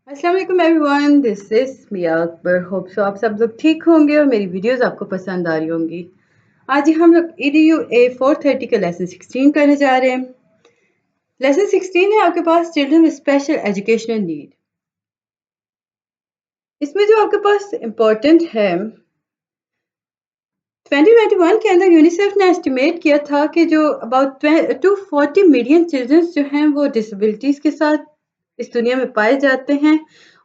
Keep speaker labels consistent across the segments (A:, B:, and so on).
A: अस्सलाम वालेकुम everyone, this is Miya Akbar. Hope so आप सब लोग ठीक होंगे और मेरी वीडियोस आपको पसंद आ रही होंगी। आज हम लोग EDU A430 का लेसन 16 करने जा रहे हैं। लेसन 16 है आपके पास children with special educational need. इसमें जो आपके पास इम्पोर्टेंट है, 2021 के अंदर यूनिसेफ ने एस्टिमेट किया था कि जो अबाउट 240 मिलियन चिल्ड्रन जो हैं वो डिसेबिलिटीज़ के साथ इस दुनिया में पाए जाते हैं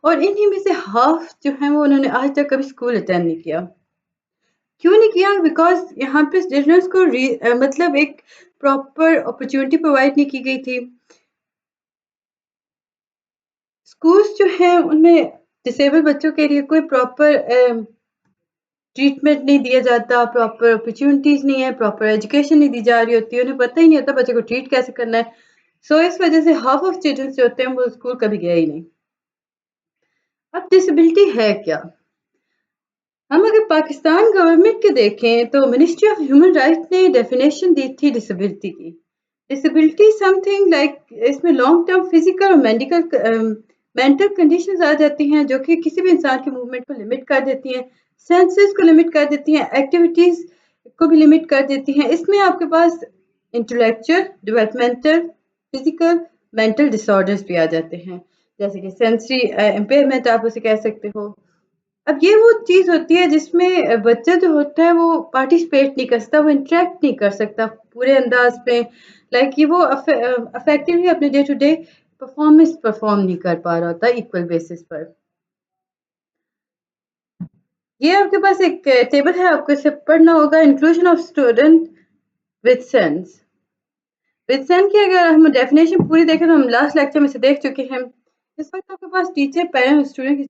A: और इन्हीं में से हाफ जो हैं वो उन्होंने आज तक कभी स्कूल अटेंड नहीं किया। क्यों नहीं किया? बिकॉज़ यहाँ पे चिल्ड्रंस को मतलब एक प्रॉपर अपॉर्चुनिटी प्रोवाइड नहीं की गई थी। स्कूल्स जो हैं उनमें डिसेबल बच्चों के लिए कोई प्रॉपर ट्रीटमेंट नहीं दिया जाता, प्रॉपर अपॉर्चुनिटीज़ नहीं है, प्रॉपर एजुकेशन नहीं दी जा रही होती है, उन्हें पता ही नहीं होता बच्चे को ट्रीट कैसे करना है। सो इस वजह से हाफ ऑफ स्टूडेंट्स जो होते हैं वो स्कूल कभी गए ही नहीं। अब डिसेबिलिटी है क्या? हम अगर पाकिस्तान गवर्नमेंट के देखें तो मिनिस्ट्री ऑफ ह्यूमन राइट्स ने डेफिनेशन दी थी डिसेबिलिटी की। डिसेबिलिटी समथिंग लाइक इसमें लॉन्ग टर्म फिजिकल और मेंटल कंडीशंस आ जाती हैं जो कि किसी भी इंसान की मूवमेंट को लिमिट कर देती हैं, सेंसेस को लिमिट कर देती हैं, एक्टिविटीज को भी लिमिट कर देती हैं। इसमें आपके पास intellectual, developmental, physical, mental disorders भी आ जाते हैं, जैसे कि सेंसरी इम्पेयरमेंट आप उसे कह सकते हो। अब ये वो चीज़ होती है जिसमें बच्चा जो होता है वो पार्टिसिपेट नहीं कर सकता, वो इंटरेक्ट नहीं कर सकता पूरे अंदाज में, लाइक ये वो अफेक्टिवली अपने day to day performance perform नहीं कर पा रहा होता इक्वल बेसिस पर। ये आपके पास एक टेबल है, आपको इसे पढ़ना होगा। Inclusion of student with sense. With sense की अगर हम डेफिनेशन पूरी देखें तो हम लास्ट लेक्चर में से देख चुके हैं। इस वक्त आपके पास टीचर, पेरेंट, स्टूडेंट की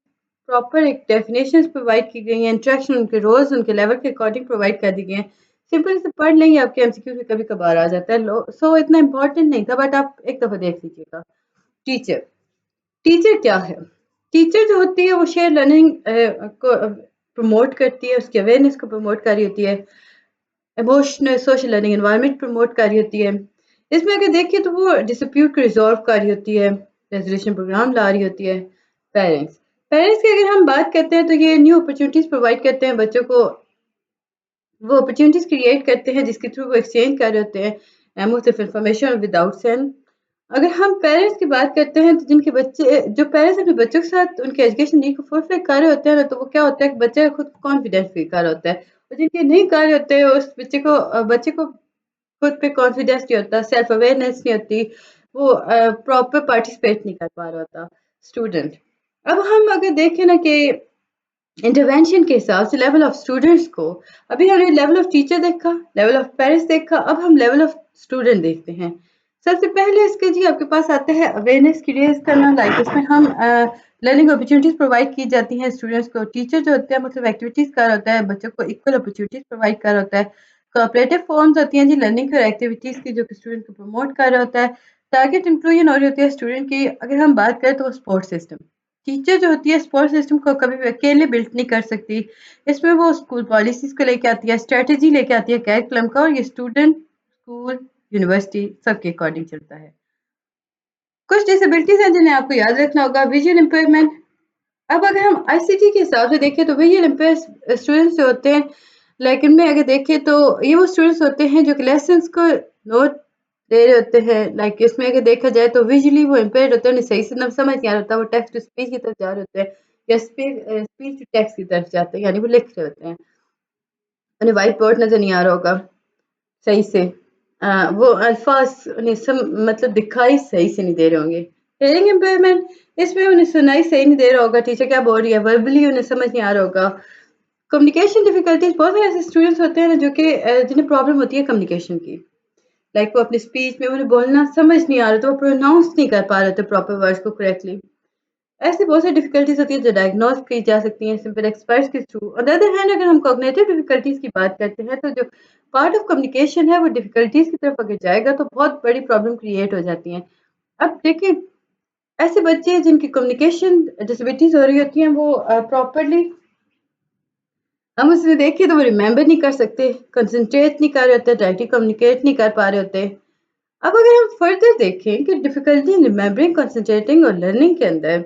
A: प्रॉपर एक डेफिनेशंस प्रोवाइड की गई हैं, इंटरेक्शन उनके रोल्स उनके लेवल के अकॉर्डिंग प्रोवाइड कर दी गई हैं। सिंपल से पढ़ लेंगे, आपके एमसीक्यू में कभी कभार आ जाता है, सो इतना इंपॉर्टेंट नहीं था, बट आप एक दफा देख लीजिएगा। टीचर, टीचर क्या है? टीचर जो होती है वो शेयर लर्निंग को प्रमोट करती है, उसकी अवेयरनेस को प्रमोट कर रही होती है, emotional social learning environment promote कर रही होती है। इसमें अगर देखिए तो वो डिस्प्यूट को रिजॉल्व कर रही होती है, रेजोल्यूशन प्रोग्राम ला रही होती है। पेरेंट्स, पेरेंट्स की अगर हम बात करते हैं तो ये न्यू अपॉर्चुनिटीज प्रोवाइड करते हैं बच्चों को, वो अपॉर्चुनिटीज क्रिएट करते हैं जिसके थ्रू वो एक्सचेंज कर रहे होते हैं मुख्तलिफ इंफॉर्मेशन विदाउट सेंड। अगर हम पेरेंट्स की बात करते हैं तो जिनके बच्चे, जो पेरेंट्स अपने बच्चों के साथ उनके एजुकेशन नीड को फुलफिल कर रहे होते हैं ना, तो वो क्या होता है कि बच्चे खुद कॉन्फिडेंस फील कर रहा होता है, और जिनके नहीं कर रहे होते हैं उस बच्चे को खुद पे कॉन्फिडेंस नहीं होता, सेल्फ अवेयरनेस नहीं होती, वो प्रॉपर पार्टिसिपेट नहीं कर पा रहा होता स्टूडेंट। अब हम अगर देखें ना कि इंटरवेंशन के हिसाब से लेवल ऑफ स्टूडेंट्स को, अभी हमने लेवल ऑफ टीचर देखा, लेवल ऑफ पेरेंट्स देखा, अब हम लेवल ऑफ स्टूडेंट देखते हैं। सबसे पहले इसके जी आपके पास आता है अवेयरनेस क्रिएट करना, लाइक इसमें हम लर्निंग अपॉर्चुनिटीज प्रोवाइड की जाती हैं स्टूडेंट्स को। टीचर जो होते हैं मतलब एक्टिविटीज कर होता है, बच्चों को इक्वल अपॉर्चुनिटीज प्रोवाइड कर होता है। कोऑपरेटिव फॉर्म्स होती हैं जी लर्निंग और एक्टिविटीज की, जो कि स्टूडेंट को प्रमोट कर रहा होता है। टारगेट इंक्लूजन हो रही होती है स्टूडेंट की। अगर हम बात करें तो स्पोर्ट सिस्टम, टीचर जो होती है स्पोर्ट सिस्टम को कभी भी अकेले बिल्ड नहीं कर सकती। इसमें वो स्कूल पॉलिसीज को लेके आती है, स्ट्रेटेजी लेके आती है करिकुलम का, और ये स्टूडेंट, स्कूल, यूनिवर्सिटी सबके अकॉर्डिंग चलता है। कुछ डिसेबिलिटीज हैं जिन्हें आपको याद रखना होगा। Visual impairment. अब अगर हम आईसीटी के हिसाब से देखें तो विजुअल इम्पेयर स्टूडेंट्स जो होते हैं, लेकिन में अगर देखें तो ये वो स्टूडेंट्स होते हैं जो कि लेसन्स को नोट दे रहे होते हैं। लाइक इसमें अगर देखा जाए तो विजुअली वो इम्पेयर्ड होते हैं, उन्हें सही से न समझ नहीं आ रहा होता, वो टेक्स्ट टू स्पीच की तरफ जा रहे होते हैं या स्पीच टू टेक्स्ट की तरफ जाते हैं, यानी वो लिख रहे होते हैं, उन्हें व्हाइट बोर्ड नजर नहीं आ रहा होगा सही से। वो अल्फाज उन्हें मतलब दिखाई सही से नहीं दे रहे होंगे। हेयरिंग इम्पेयरमेंट, इसमें उन्हें सुनाई सही नहीं दे रहा होगा, टीचर क्या बोल रही है, वर्बली उन्हें समझ नहीं आ रहा होगा। कम्युनिकेशन डिफिकल्टीज, बहुत सारे ऐसे स्टूडेंट्स होते हैं ना जो कि जिन्हें प्रॉब्लम होती है कम्युनिकेशन की, लाइक वो अपनी स्पीच में उन्हें बोलना समझ नहीं आ रहा, तो वो प्रोनाउंस नहीं कर पा रहे थे प्रॉपर वर्ड्स को करेक्टली। ऐसी बहुत सारी डिफिकल्टीज होती है जो डायग्नोज की जा सकती हैं सिंपल एक्सपर्ट्स के through. On the other hand अगर हम कॉग्निटिव डिफिकल्टीज की बात करते हैं तो जो पार्ट ऑफ कम्युनिकेशन है वो डिफिकल्टीज की तरफ अगर जाएगा तो बहुत बड़ी प्रॉब्लम क्रिएट हो जाती हैं। अब देखिए, ऐसे बच्चे जिनकी कम्युनिकेशन डिसेबिलिटीज हो रही होती हैं वो प्रॉपरली हम उसमें देखिए तो वो रिमेंबर नहीं कर सकते, कंसंट्रेट नहीं कर रहे होते, डायरेक्टली कम्युनिकेट नहीं कर पा रहे होते। अब अगर हम फर्दर देखें कि डिफिकल्टी इन रिमेंबरिंग, कंसंट्रेटिंग और लर्निंग के अंदर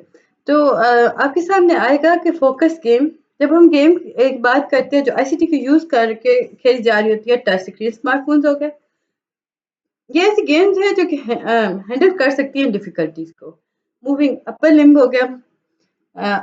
A: तो आपके सामने आएगा कि फोकस गेम, जब हम गेम एक बात करते हैं जो आईसीटी को यूज़ करके खेली जा रही होती है, टच स्क्रीन स्मार्टफ़ोन्स हो गए, ये ऐसी गेम्स हैं जो कि हैंडल कर सकती हैं डिफ़िकल्टीज़ को। मूविंग अपर लिम्ब हो गया।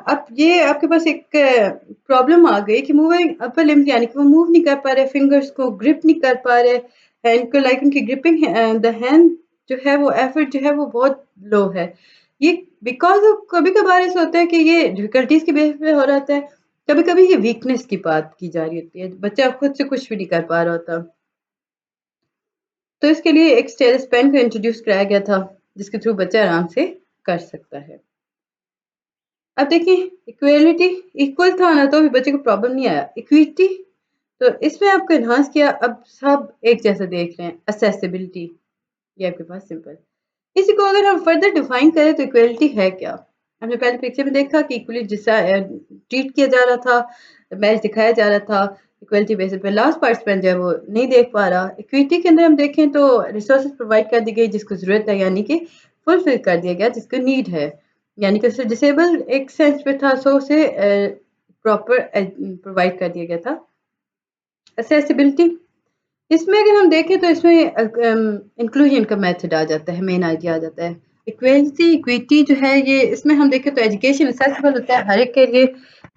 A: अब ये आपके पास एक प्रॉब्लम आ गई कि मूविंग अपर लिम्ब यानी कि वो मूव नहीं कर पा रहे, फिंगर्स को ग्रिप नहीं कर पा रहे, हैंड को लाइक उनकी ग्रिपिंग द हैंड जो है वो एफर्ट जो है वो बहुत लो है। ये बिकॉज़ ऑफ कभी-कभार ऐसा होता है कि ये डिफ़िकल्टीज़ की बेस पे हो जाता है, कभी-कभी ये वीकनेस की बात की जा रही होती है, बच्चा खुद से कुछ भी नहीं कर पा रहा होता। तो इसके लिए एक स्टेरस पेन को इंट्रोड्यूस कराया गया था, जिसके थ्रू बच्चा आराम से कर सकता है। अब देखिए इक्वालिटी इक्वल था ना तो भी बच्चे को प्रॉब्लम नहीं आया। इक्विटी तो इसमें आपको एनहांस किया, अब सब एक जैसा देख रहे हैं। असेसिबिलिटी ये आपके पास सिंपल। इसी को अगर हम फर्दर डिफाइन करें तो इक्वालिटी है क्या? हमने पहले पिक्चर में देखा कि इक्वली जिसका ट्रीट किया जा रहा था, मैच दिखाया जा रहा था इक्वलिटी बेसिस पे। लास्ट पार्टिसिपेंट जो है वो नहीं देख पा रहा। इक्विटी के अंदर हम देखें तो रिसोर्सेज प्रोवाइड कर दी गई जिसको ज़रूरत है, यानी कि फुलफिल कर दिया गया जिसको नीड है, यानी कि उसे डिसेबल एक सेंस पे था, सो उसे प्रॉपर प्रोवाइड कर दिया गया था। एक्सेसिबिलिटी इसमें अगर हम देखें तो इसमें इंक्लूजन का मेथड आ जाता है, मेन आइडिया आ जाता है। इक्वेलिटी इक्विटी जो है ये इसमें हम देखें तो एजुकेशन एक्सेसिबल होता है हर एक के लिए।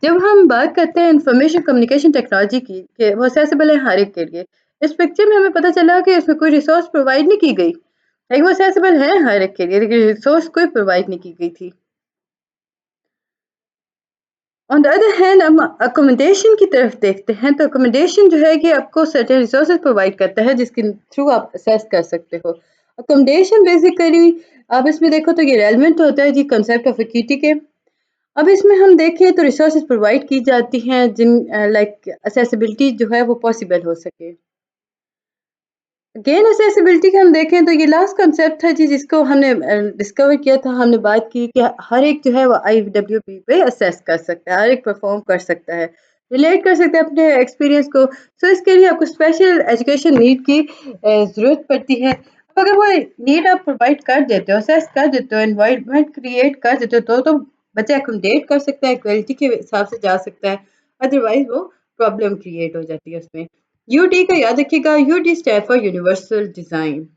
A: जब हम बात करते हैं इंफॉर्मेशन कम्युनिकेशन टेक्नोलॉजी की कि वो एक्सेसिबल है हर एक के लिए, इस पिक्चर में हमें पता चला कि इसमें कोई रिसोर्स प्रोवाइड नहीं की गई, लेकिन वो एक्सेसिबल है हर एक के लिए, लेकिन रिसोर्स कोई प्रोवाइड नहीं की गई थी। ऑन द अदर हैंड हम अकोमोडेशन की तरफ देखते हैं तो अकोमोडेशन जो है कि आपको सर्टेन रिसोर्सेज प्रोवाइड करता है जिसके थ्रू आप असेस कर सकते हो। अकोमोडेशन बेसिकली आप इसमें देखो तो ये रेलेवेंट होता है जी कंसेप्ट ऑफ इक्विटी के। अब इसमें हम देखें तो रिसोर्सेज प्रोवाइड की जाती हैं जिन लाइक असेसिबिलिटी जो है वो पॉसिबल हो सके। गेन एक्सेसिबिलिटी का हम देखें तो ये लास्ट कंसेप्ट है जी जिसको हमने डिस्कवर किया था। हमने बात की कि हर एक जो है वो IWP पे असेस कर सकता है, हर एक परफॉर्म कर सकता है, रिलेट कर सकता है अपने एक्सपीरियंस को। सो इसके लिए आपको स्पेशल एजुकेशन नीड की ज़रूरत पड़ती है। अब अगर वो नीड आप प्रोवाइड कर देते हो, असेस कर देते हो, एनवायरनमेंट क्रिएट कर देते हो तो बच्चा एकोमोडेट कर सकता है, क्वालिटी के हिसाब से जा सकता है, अदरवाइज वो प्रॉब्लम क्रिएट हो जाती है उसमें। यूडी का याद रखिएगा, UD stand for universal design.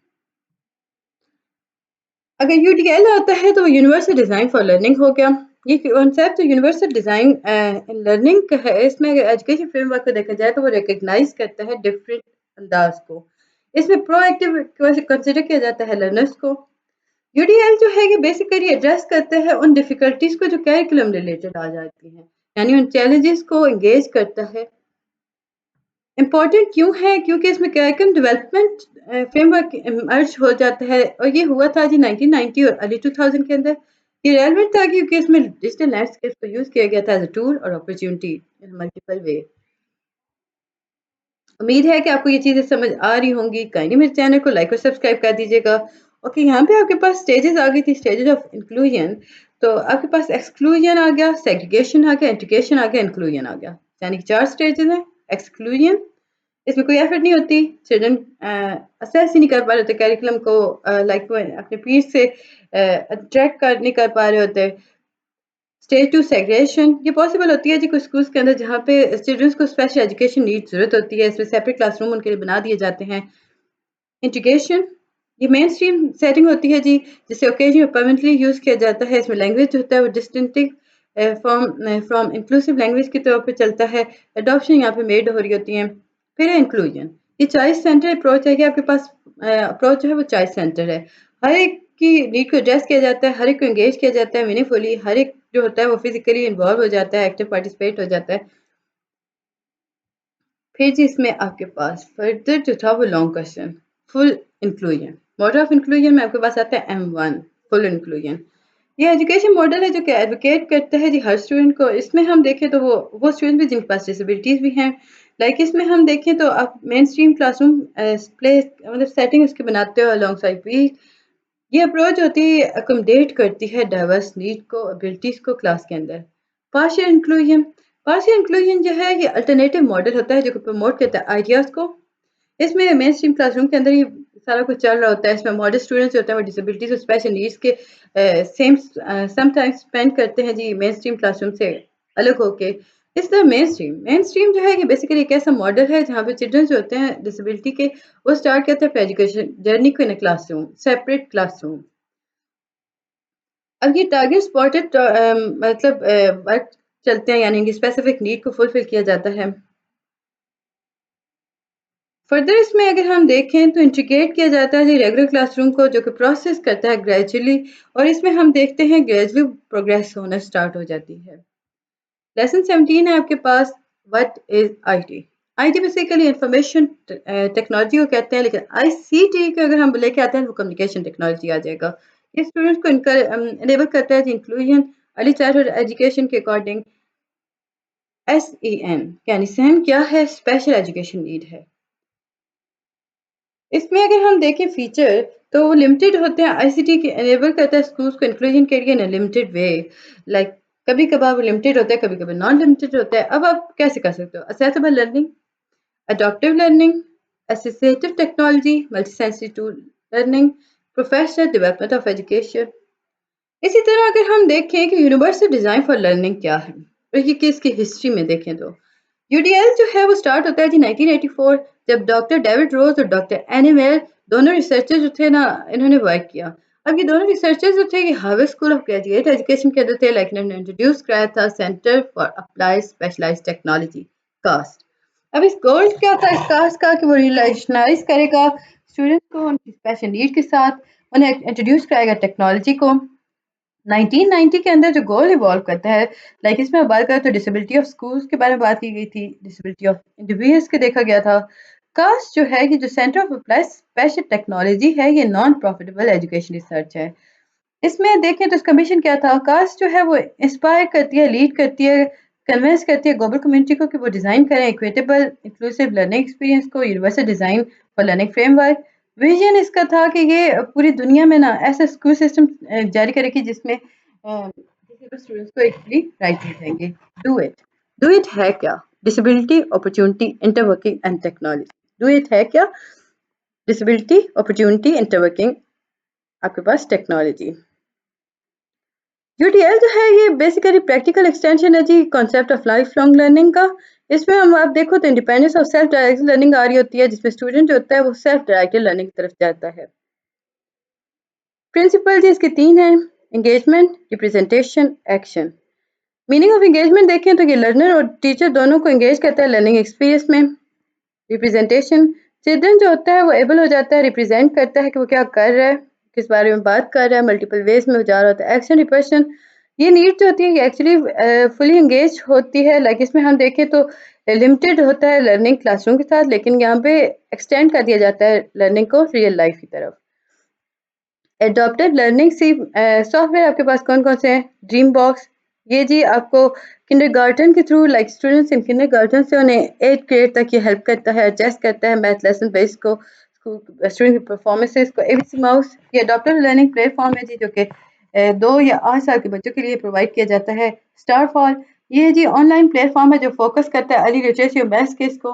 A: अगर यूडीएल आता है तो यूनिवर्सल डिजाइन फॉर लर्निंग हो गया। ये concept universal design in learning का है। इसमें अगर एजुकेशन फ्रेमवर्क को देखा जाए तो वो रिकग्नाइज करता है डिफरेंट अंदाज को। इसमें प्रोएक्टिव कंसिडर किया जाता है लर्नर्स को। यूडीएल जो है ये बेसिकली एड्रेस करते हैं उन डिफिकल्टीज को जो कैरिकुलम रिलेटेड आ जाती हैं, यानी उन चैलेंजेस को एंगेज करता है। इम्पोर्टेंट क्यों है? क्योंकि इसमें करिकुलम डेवलपमेंट फ्रेमवर्क इमर्ज हो जाता है और ये हुआ था जी 1990 और अर्ली 2000 के अंदर। ये रेलेवेंट था क्योंकि इसमें डिजिटल लैंडस्केप को यूज़ किया गया था एज अ टूल और अपॉर्चुनिटी इन मल्टीपल वे। उम्मीद है कि आपको ये चीज़ें समझ आ रही होंगी। काइंडली मेरे चैनल को लाइक और सब्सक्राइब कर दीजिएगा। ओके, यहाँ पे आपके पास स्टेजेस आ गई थी, स्टेजेस ऑफ इंक्लूजन। तो आपके पास एक्सक्लूजन आ गया, सेग्रीगेशन आ गया, इंटीग्रेशन आ गया, इंक्लूजन आ गया, यानी कि 4 स्टेजेस हैं। एक्सक्लूजन इसमें कोई एफर्ट नहीं होती, चिल्ड्रन असेस ही नहीं कर पा रहे होते करिकुलम को, लाइक वो अपने पीर से अट्रैक्ट कर नहीं कर पा रहे होते। स्टेज 2 सेग्रेगेशन ये पॉसिबल होती है जी कुछ स्कूल्स के अंदर जहाँ पे चिल्ड्रंस को स्पेशल एजुकेशन नीड ज़रूरत होती है, इसमें सेपरेट क्लासरूम उनके लिए बना दिए जाते हैं। इंटीग्रेशन ये मेन स्ट्रीम सेटिंग होती है जी, जिसे ओकेजनली और परमानेंटली यूज़ किया जाता है। इसमें लैंग्वेज जो होता है वो डिस्टिंक्टिव फ्रॉम इंक्लूसिव लैंग्वेज की तौर पे चलता है। एडॉप्शन यहाँ पे मेड हो रही होती हैं। फिर है इंक्लूजन, ये चॉइस सेंटर अप्रोच है कि आपके पास अप्रोच जो है वो चॉइस सेंटर है। हर एक की नीड को एड्रेस किया जाता है, हर एक को एंगेज किया जाता है मीनिंगफुली, हर एक जो होता है वो फिजिकली इन्वॉल्व हो जाता है, एक्टिव पार्टिसिपेट हो जाता है। फिर जी इसमें आपके पास फर्दर जो था वो long question, full inclusion. Model of inclusion में आपके पास आता है M1 फुल इंक्लूजन। ये एजुकेशन मॉडल है जो कि एडवोकेट करता है जी हर स्टूडेंट को। इसमें हम देखें तो वो स्टूडेंट भी जिनके पास डिसेबिलिटीज़ भी हैं। लाइक इसमें हम देखें तो आप मेन स्ट्रीम क्लासरूम प्लेस मतलब सेटिंग उसकी बनाते हो अलॉन्ग साइड भी। ये अप्रोच होती है अकोमोडेट करती है डाइवर्स नीड को, एबिलिटीज़ को क्लास के अंदर। पार्शियल इंक्लूजन, पार्शियल इंक्लूजन जो है ये अल्टरनेटिव मॉडल होता है जो कि प्रमोट करता है आइडियाज़ को। इसमें मेन स्ट्रीम क्लासरूम के अंदर ही सारा कुछ चल रहा होता है। इसमें मॉडर्न स्टूडेंट्स होते हैं वो डिसेबिलिटीज और स्पेशल नीड्स के सेम समटाइम्स स्पेंड करते हैं जी मेन स्ट्रीम क्लासरूम से अलग होके। इस तरह मेन स्ट्रीम जो है कि बेसिकली एक ऐसा मॉडल है जहाँ पे चिल्ड्रन जो होते हैं डिसेबिलिटी के वो स्टार्ट करते हैं अपने एजुकेशन जर्नी को इन क्लासरूम सेपरेट क्लासरूम। अब ये टारगेट स्पॉटेड मतलब वर्क चलते हैं यानी कि स्पेसिफिक नीड को फुलफिल किया जाता है। फर्दर इसमें अगर हम देखें तो इंटीग्रेट किया जाता है रेगुलर क्लासरूम को जो कि प्रोसेस करता है ग्रेजुअली और इसमें हम देखते हैं ग्रेजुअली प्रोग्रेस होना स्टार्ट हो जाती है। लेसन 17 है आपके पास what is IT. IT basically information technology को कहते हैं लेकिन आईसीटी को अगर हम लेके आते हैं तो कम्युनिकेशन टेक्नोलॉजी आ जाएगा। ये स्टूडेंट्स को इनेबल करता है इंक्लूजन अर्ली चाइल्डहुड एजुकेशन के अकॉर्डिंग। SEN यानी सहन क्या है स्पेशल एजुकेशन नीड है। इसमें अगर हम देखें फीचर तो वो लिमिटेड होते हैं। आईसीटी के एनेबल करता है स्कूल्स को इंक्लूजन के लिए इन लिमिटेड वे लाइक कभी कभार वो लिमिटेड होता है कभी कभी नॉन लिमिटेड होता है। अब आप कैसे कर सकते हो accessible learning adaptive learning associative technology multisensory tool learning professional development of education. इसी तरह अगर हम देखें कि यूनिवर्सल डिज़ाइन फॉर लर्निंग क्या है और ये किसकी हिस्ट्री में देखें तो यूडीएल जो है वो स्टार्ट होता है जी 1984 जब डॉक्टर डेविड रोज और डॉक्टर एनिमेल दोनों रिसर्चर्स जो थे ना इन्होंने वर्क किया। अब ये दोनों रिसर्चर्स जो थे ये Harvard school of graduate education के अंदर थे लाइक इन्होंने इंट्रोड्यूस कराया था centre for applied specialised technology CAST. अब इस गोल क्या था इस कास्ट का कि वो रिलेशनलाइज करेगा स्टूडेंट्स को उनकी स्पेशल नीड के साथ उन्हें इंट्रोड्यूस कराएगा टेक्नोलॉजी को। 1990 के अंदर जो गोल इवॉल्व करता है लाइक इसमें बात करें तो डिसेबिलिटी ऑफ स्कूल्स के बारे में बात की गई थी डिसेबिलिटी ऑफ इंडिविजुअल्स के देखा गया था। कास्ट जो है कि जो centre of applied special technology है ये नॉन प्रॉफिटेबल एजुकेशन रिसर्च है। इसमें देखें तो इसका मिशन क्या था कास्ट जो है वो इंस्पायर करती है लीड करती है कन्विंस करती है ग्लोबल कम्युनिटी को कि वो डिज़ाइन करें इक्विटेबल इंक्लूसिव लर्निंग एक्सपीरियंस को universal design for learning framework. Vision इसका था कि ये पूरी दुनिया में ना ऐसा स्कूल सिस्टम जारी करेगी जिसमें स्टूडेंट्स को इक्वली राइट मिल जाएंगे। डू इट है क्या disability opportunity internetworking and technology. Do it है क्या डिसेबिलिटी अपॉर्चुनिटी इंटरवर्किंग आपके पास टेक्नोलॉजी। यूटीएल जो है ये बेसिकली प्रैक्टिकल एक्सटेंशन है जी concept of life long learning का। इसमें हम आप देखो तो independence of self directed learning आ रही होती है जिसमें स्टूडेंट जो होता है वो सेल्फ डायरेक्टेड लर्निंग की तरफ जाता है। प्रिंसिपल जी इसके 3 हैं engagement representation action. Meaning of engagement देखें तो ये लर्नर और टीचर दोनों को एंगेज करता है लर्निंग एक्सपीरियंस में। रिप्रेजेंटेशन चिल्ड्रन जो होता है वो एबल हो जाता है रिप्रेजेंट करता है कि वो क्या कर रहा है किस बारे में बात कर रहा है मल्टीपल वेज में जा रहा होता है। एक्शन रिपर्शन ये नीड जो होती है ये एक्चुअली फुली एंगेज होती है लाइक इसमें हम देखें तो लिमिटेड होता है लर्निंग क्लासरूम के साथ लेकिन यहाँ पे एक्सटेंड कर दिया जाता है लर्निंग को रियल लाइफ की तरफ। एडॉप्टेड लर्निंग सी सॉफ्टवेयर आपके पास कौन कौन से हैं ड्रीम बॉक्स ये जी आपको किंडरगार्टन के through like students in kindergarten से उन्हें 8th ग्रेड तक ये हेल्प करता है एडजस्ट करता है मैथ लेसन बेस को स्टूडेंट की परफॉर्मेंसेस को। एबीसी माउस ये एडॉप्टेड लर्निंग प्लेटफॉर्म है जी जो कि 2 या 8 साल के बच्चों के लिए प्रोवाइड किया जाता है। स्टार फॉल ये जी ऑनलाइन प्लेटफॉर्म है जो फोकस करता है अर्ली लिटरेसी और मैथ्स के इसको।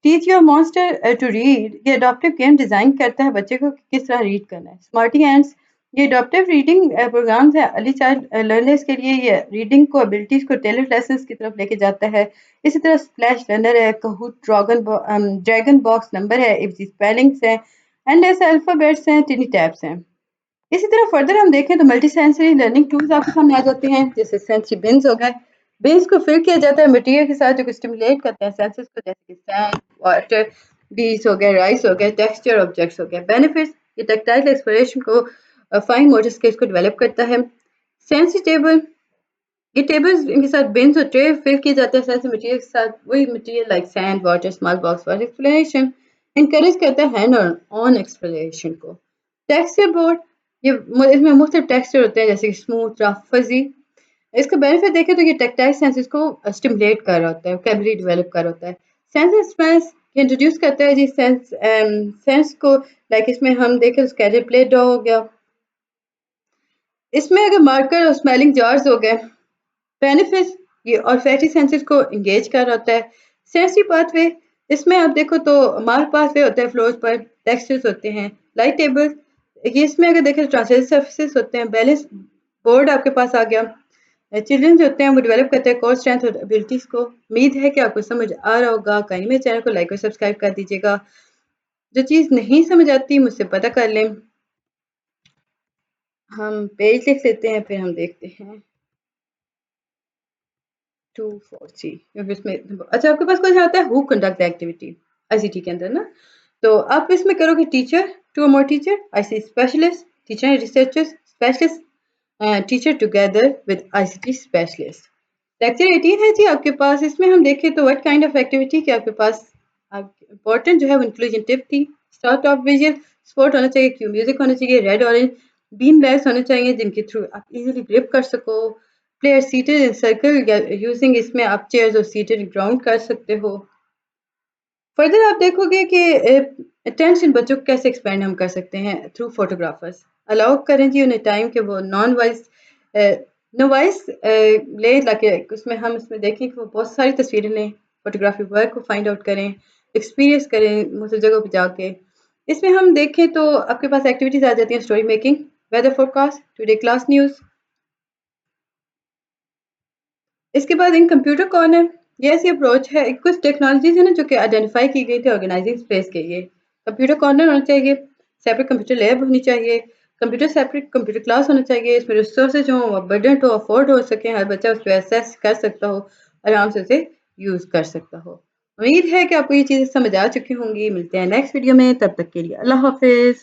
A: Teach your monster to read ये अडॉप्टिव गेम डिज़ाइन करता है बच्चे को किस तरह रीड करना है। स्मार्टी हैंड्स ये अडॉप्टिव रीडिंग प्रोग्राम्स है अर्ली चाइल्ड लर्नर्स के लिए ये रीडिंग को एबिलिटीज को टेलर लेसन्स की तरफ लेके जाता है। इसी तरह स्प्लैश लर्नर है कहूट ड्रैगन बॉक्स नंबर है एबीसी स्पेलिंग्स हैं एंड ऐसे अल्फाबेट्स हैं टिनी टैब्स हैं। इसी तरह फर्दर हम देखें तो मल्टी सेंसरी लर्निंग टूल्स आपके सामने आ जाते हैं जैसे सेंसरी बिन्स हो गए। बिन्स को फिल किया जाता है मटेरियल के साथ जो स्टिमुलेट करते हैं सेंसेस को जैसे कि सैंड वाटर बीज हो गए राइस हो गए टेक्सचर ऑब्जेक्ट्स हो गए। बेनिफिट्स ये टैक्टाइल एक्सप्लोरेशन को फाइन मोटर स्किल्स को डेवलप करता है। सेंसरी टेबल ये टेबल्स इनके साथ बिन्स और ट्रे फिल किए जाते हैं सेंसरी मटेरियल के साथ वही material like sand water small box for exploration encourage करता है हैंड ऑन एक्सप्लोरेशन को। टेक्सचर बोर्ड ये इसमें मुख्तलिफ टेक्सचर होते हैं जैसे कि स्मूथ रफ फजी। इसका बेनिफिट देखें तो ये टैक्टाइल सेंसेस को स्टिमुलेट कर रहा होता है वोकैबुलरी डेवलप कर रहा होता है। सेंस एंड स्मेल्स इंट्रोड्यूस करता है जी सेंस को लाइक इसमें हम देखें तो स्कैटर प्लेट ड्रॉ हो गया। इसमें अगर मार्कर और स्मेलिंग जार्स हो गए। बेनिफिट्स ये और फैटी सेंसेस को इंगेज कर रहा होता है। सेंसरी पाथवे इसमें आप देखो तो मार्क पाथवे होता है फ्लोर्स पर टेक्सचर्स होते हैं, लाइट टेबल, ये इसमें अगर देखें तो ट्रांसलेशन सर्फेसेस होते हैं, बैलेंस बोर्ड आपके पास आ गया। चिल्ड्रन जो होते हैं वो डेवलप करते हैं कोर स्ट्रेंथ और एबिलिटीज़ को। उम्मीद है कि आपको समझ आ रहा होगा। कहीं मेरे चैनल को लाइक और सब्सक्राइब कर दीजिएगा। जो चीज़ नहीं समझ आती मुझसे पता कर लें। हम पेज लिख लेते हैं, फिर हम देखते हैं 240 क्योंकि इसमें अच्छा आपके पास क्वेश्चन आता है who conduct the activity ICT के अंदर ना, तो आप इसमें करोगे टीचर, टू और more teacher, ICT specialist, teacher and researchers, specialist, teacher together with ICT specialist. Lecture 18 है जी आपके पास। इसमें हम देखें तो व्हाट काइंड ऑफ एक्टिविटी के आपके पास इंपॉर्टेंट जो है वो इंक्लूजन टिप थी, स्टार्ट ऑफ विजुअल स्पोर्ट होना चाहिए, क्यू म्यूजिक होना चाहिए, रेड ऑरेंज बीन बैग्स होने चाहिए जिनके थ्रू आप इजीली ग्रिप कर सको, player seated in circle using, इसमें आप चेयर्स और सीटेड ग्राउंड कर सकते हो। फर्दर आप देखोगे कि अटेंशन बच्चों को कैसे एक्सपेंड हम कर सकते हैं थ्रू फोटोग्राफर्स। अलाउ करें जी उन्हें टाइम के वो नॉन वॉइस नो वॉइस ले ताकि उसमें हम इसमें देखें कि वो बहुत सारी तस्वीरें लें, फोटोग्राफी वर्क को फाइंड आउट करें, एक्सपीरियंस करें मुझे जगह पर जाके। इसमें हम देखें तो आपके पास एक्टिविटीज आ जाती हैं, story making, weather forecast, today class news. इसके बाद इन कंप्यूटर कॉर्नर, ये ऐसी अप्रोच है, कुछ टेक्नोलॉजीज है ना जो कि आइडेंटिफाई की गई थी ऑर्गेनाइजिंग स्पेस के लिए। कंप्यूटर कॉर्नर होना चाहिए, सेपरेट कंप्यूटर लैब होनी चाहिए, कंप्यूटर सेपरेट कंप्यूटर क्लास होना चाहिए, इसमें रिसोर्सेज हों, अबंडेंट हो, अफोर्ड हो सके, हर बच्चा उस पर एक्सेस कर सकता हो, आराम से उसे यूज़ कर सकता हो। उम्मीद है कि आपको ये चीज़ें समझ आ चुकी होंगी। मिलते हैं नेक्स्ट वीडियो में, तब तक के लिए अल्लाह हाफिज़।